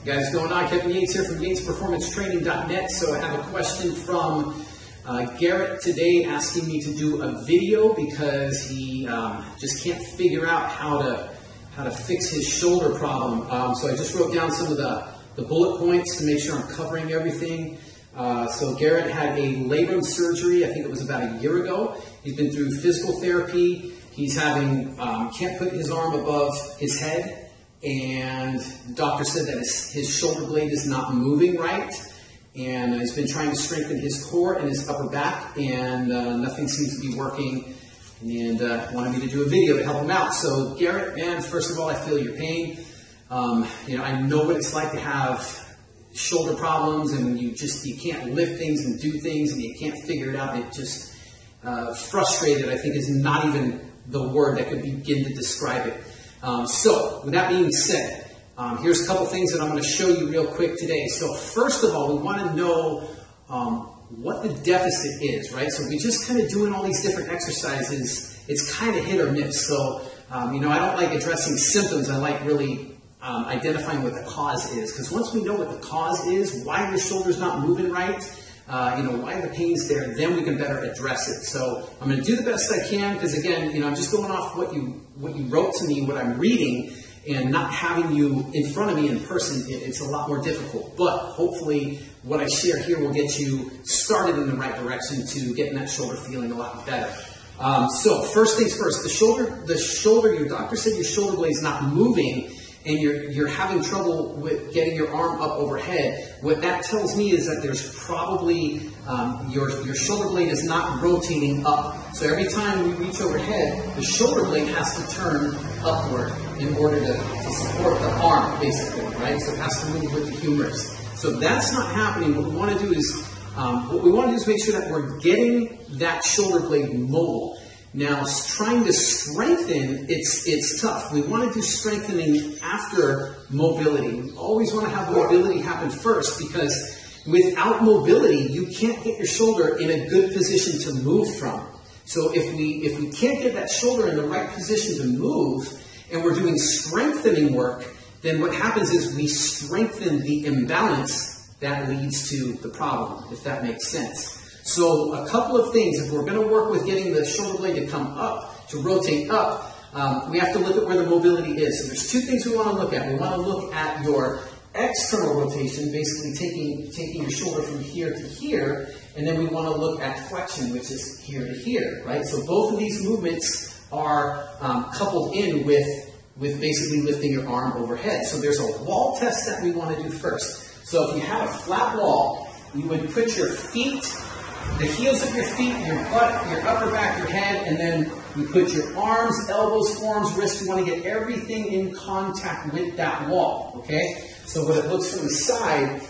Guys, going on? Kevin Yates here from YatesPerformanceTraining.net. So I have a question from Garrett today asking me to do a video because he just can't figure out how to fix his shoulder problem. So I just wrote down some of the bullet points to make sure I'm covering everything. So Garrett had a labrum surgery, I think it was about a year ago. He's been through physical therapy. He's having, can't put his arm above his head. And the doctor said that his shoulder blade is not moving right. And he's been trying to strengthen his core and his upper back, and nothing seems to be working. And wanted me to do a video to help him out. So Garrett, man, first of all, I feel your pain. I know what it's like to have shoulder problems, and you can't lift things and do things, and you can't figure it out. It just frustrated, I think, is not even the word that could begin to describe it. So, with that being said, here's a couple things that I'm going to show you real quick today. So, first of all, we want to know what the deficit is, right? So, if we're just kind of doing all these different exercises, it's kind of hit or miss. So, I don't like addressing symptoms. I like really identifying what the cause is. Because once we know what the cause is, why your shoulder's not moving right, why the pain's there, then we can better address it. So I'm going to do the best I can because, again, I'm just going off what you wrote to me, what I'm reading, and not having you in front of me in person, it's a lot more difficult. But hopefully what I share here will get you started in the right direction to getting that shoulder feeling a lot better. So first things first, the shoulder, your doctor said your shoulder blade is not moving, and you're having trouble with getting your arm up overhead. What that tells me is that there's probably your shoulder blade is not rotating up. So every time we reach overhead, the shoulder blade has to turn upward in order to support the arm, basically, right? So it has to move with the humerus. So that's not happening. What we want to do is make sure that we're getting that shoulder blade mobile. Now, trying to strengthen, it's tough. We want to do strengthening after mobility. We always want to have mobility happen first, because without mobility, you can't get your shoulder in a good position to move from. So if we can't get that shoulder in the right position to move, and we're doing strengthening work, then what happens is we strengthen the imbalance that leads to the problem, if that makes sense. So a couple of things, if we're going to work with getting the shoulder blade to come up, to rotate up, we have to look at where the mobility is. So there's two things we want to look at. We want to look at your external rotation, basically taking your shoulder from here to here, and then we want to look at flexion, which is here to here, right? So both of these movements are coupled in with basically lifting your arm overhead. So there's a wall test that we want to do first. So if you have a flat wall, you would put your feet, the heels of your feet, your butt, your upper back, your head, and then you put your arms, elbows, forearms, wrists. You want to get everything in contact with that wall, okay? So what it looks from the side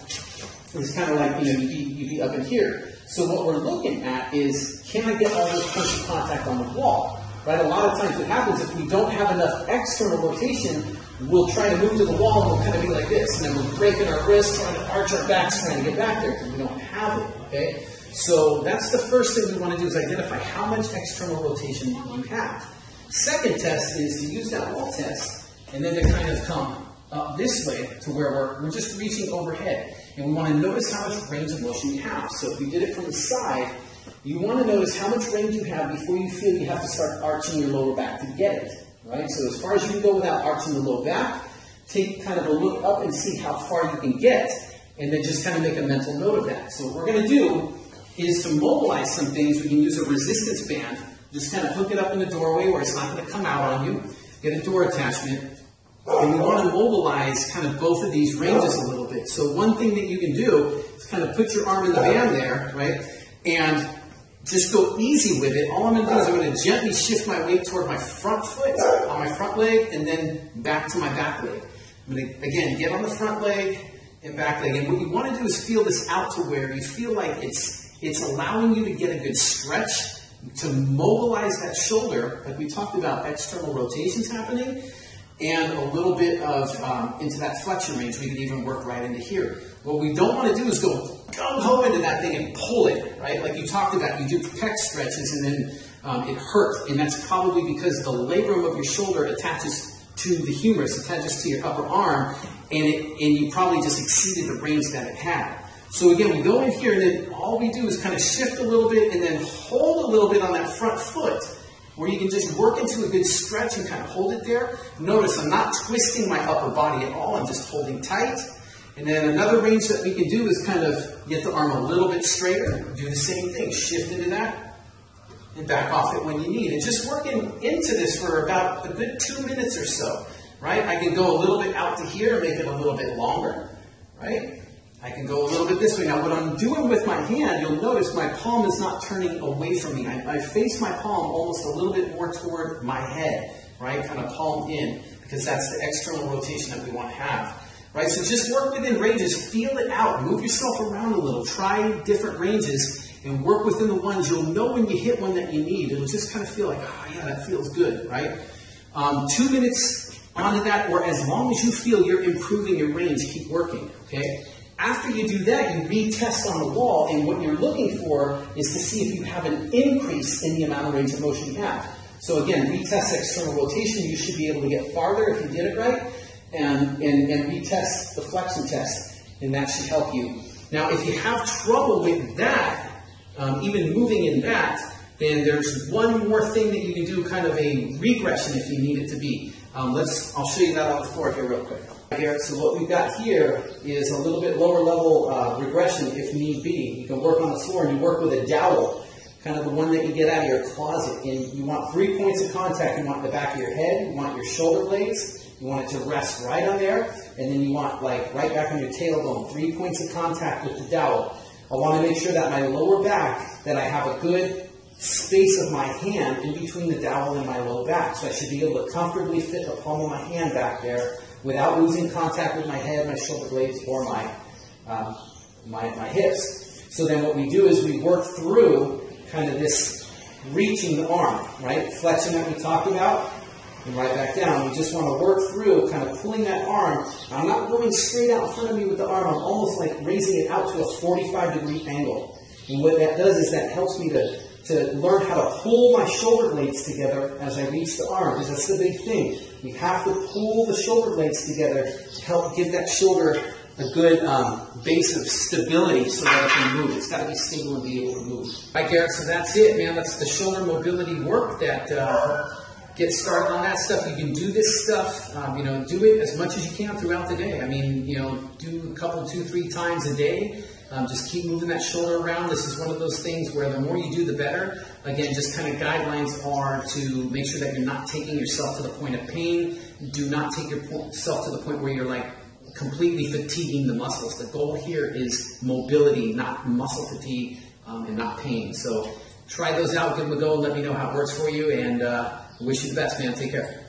is kind of like, you'd be up in here. So what we're looking at is, can I get all those points of contact on the wall? Right? A lot of times what happens, if we don't have enough external rotation, we'll try to move to the wall and we'll kind of be like this. And then we're breaking our wrists, trying to arch our backs, trying to get back there because we don't have it, okay? So that's the first thing we want to do, is identify how much external rotation you have. Second test is to use that wall test and then to kind of come up this way to where we're just reaching overhead. And we want to notice how much range of motion you have. So if we did it from the side, you want to notice how much range you have before you feel you have to start arching your lower back to get it. Right? So as far as you can go without arching the lower back, take kind of a look up and see how far you can get, and then just kind of make a mental note of that. So what we're going to do is to mobilize some things. We can use a resistance band, just kind of hook it up in the doorway where it's not going to come out on you, get a door attachment, and we want to mobilize kind of both of these ranges a little bit. So one thing that you can do is kind of put your arm in the band there, right, and just go easy with it. All I'm going to do is I'm going to gently shift my weight toward my front foot on my front leg, and then back to my back leg. I'm going to, again, get on the front leg and back leg. And what you want to do is feel this out to where you feel like it's allowing you to get a good stretch, to mobilize that shoulder, like we talked about, external rotations happening, and a little bit of into that flexion range. We can even work right into here. What we don't want to do is go gung-ho into that thing and pull it, right? Like you talked about, you do pec stretches and then it hurts, and that's probably because the labrum of your shoulder attaches to the humerus, attaches to your upper arm, and you probably just exceeded the range that it had. So again, we go in here, and then all we do is kind of shift a little bit and then hold a little bit on that front foot, where you can just work into a good stretch and kind of hold it there. Notice I'm not twisting my upper body at all, I'm just holding tight. And then another range that we can do is kind of get the arm a little bit straighter, do the same thing, shift into that, and back off it when you need. And just working into this for about a good 2 minutes or so, right? I can go a little bit out to here, make it a little bit longer, right? I can go a little bit this way. Now, what I'm doing with my hand, you'll notice my palm is not turning away from me. I face my palm almost a little bit more toward my head, right? Kind of palm in, because that's the external rotation that we want to have, right? So just work within ranges, feel it out, move yourself around a little, try different ranges, and work within the ones. You'll know when you hit one that you need. It'll just kind of feel like, oh yeah, that feels good, right? 2 minutes onto that, or as long as you feel you're improving your range, keep working, okay? After you do that, you retest on the wall, and what you're looking for is to see if you have an increase in the amount of range of motion you have. So again, retest external rotation. You should be able to get farther if you did it right, and retest the flexion test, and that should help you. Now, if you have trouble with that, even moving in that, then there's one more thing that you can do, kind of a regression if you need it to be. I'll show you that on the floor here real quick. Here, so what we've got here is a little bit lower level regression if need be. You can work on the floor, and you work with a dowel, kind of the one that you get out of your closet. And you want 3 points of contact. You want the back of your head, you want your shoulder blades, you want it to rest right on there, and then you want like right back on your tailbone. 3 points of contact with the dowel. I want to make sure that my lower back, that I have a good space of my hand in between the dowel and my low back. So I should be able to comfortably fit the palm of my hand back there without losing contact with my head, my shoulder blades, or my hips. So then what we do is we work through kind of this reaching the arm, right? Flexion that we talked about, and right back down. We just want to work through kind of pulling that arm. I'm not going straight out in front of me with the arm. I'm almost like raising it out to a 45-degree angle. And what that does is that helps me to learn how to pull my shoulder blades together as I reach the arm, because that's the big thing. We have to pull the shoulder blades together to help give that shoulder a good base of stability so that it can move. It's got to be stable and be able to move. All right, Garrett, so that's it, man. That's the shoulder mobility work that get started on that stuff. You can do this stuff, do it as much as you can throughout the day. I mean, do a couple, 2, 3 times a day. Just keep moving that shoulder around. This is one of those things where the more you do, the better. Again, just kind of guidelines are to make sure that you're not taking yourself to the point of pain. Do not take yourself to the point where you're like completely fatiguing the muscles. The goal here is mobility, not muscle fatigue, and not pain. So try those out, give them a go, and let me know how it works for you. And wish you the best, man. Take care.